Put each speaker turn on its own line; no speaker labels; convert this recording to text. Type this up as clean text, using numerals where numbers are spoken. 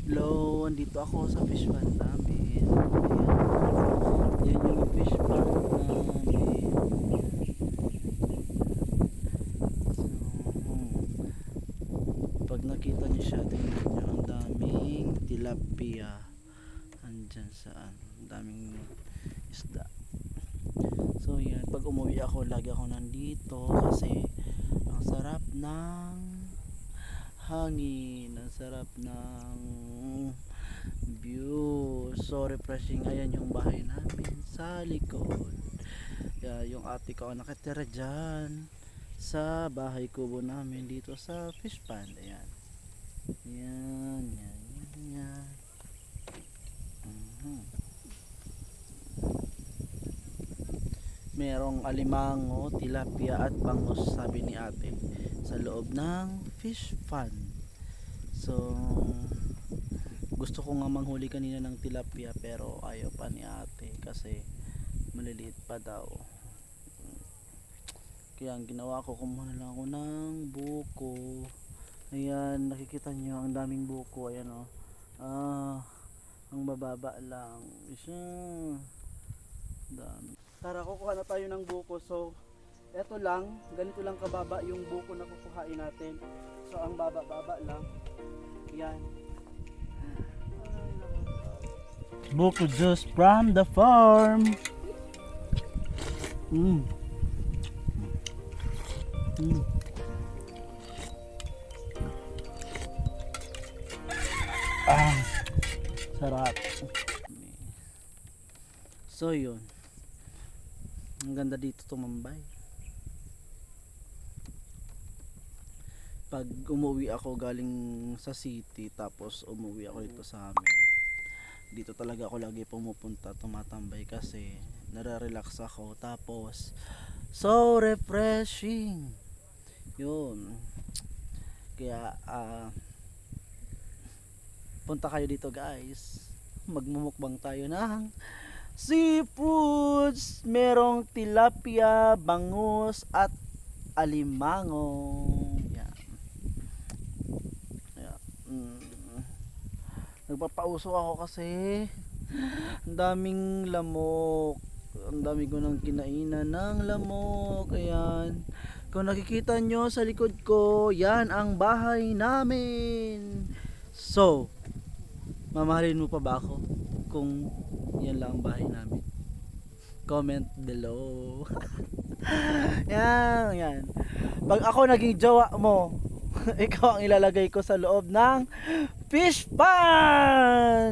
Hello, andito ako sa fish pond namin. Ayan. Yan yung fish pond namin. Pag nakita niyo siya, tingnan niyo, ang daming tilapia. Andyan saan, ang daming isda. So yan, pag umuwi ako, lagi ako nandito kasi ang sarap ng hangin, ang sarap ng view, so refreshing. Ayan yung bahay namin sa likod. Yung ate ko ang nakatira dyan sa bahay kubo namin dito sa fish pond. Ayan, yan, yan, yan, yan. Mhm. Merong alimango, tilapia at bangus, sabi ni ate, sa loob ng fish pond. So gusto ko nga manghuli kanina ng tilapia pero ayaw pa ni ate kasi maliliit pa daw. Kaya ang ginawa ko, kumuha na lang ako ng buko. Ayan, nakikita nyo ang daming buko. Ayan o. Ang bababa lang. Isa. Dami. Tara, kukuha na tayo ng buko. So, eto lang. Ganito lang kababa yung buko na kukuhain natin. So, ang baba-baba lang. Ayan. Buko juice from the farm. Mm. Mm. Sarap. So yun, ang ganda dito tumambay. Pag umuwi ako galing sa city tapos umuwi ako dito sa amin, dito talaga ako lagi pumupunta, tumatambay kasi nare-relax ako, tapos so refreshing yun. Kaya punta kayo dito guys, magmumukbang tayo ng seafoods. Merong tilapia, bangus at alimango. Yan. Yan. Nagpapauso ako kasi ang daming lamok, ang dami ko nang kinainan ng lamok. Ayan, kung nakikita nyo sa likod ko, yan ang bahay namin. So mamahalin mo pa ba ako kung yan lang ang bahay namin? Comment below. Yan, yan. Pag ako naging jowa mo, ikaw ang ilalagay ko sa loob ng fish pond.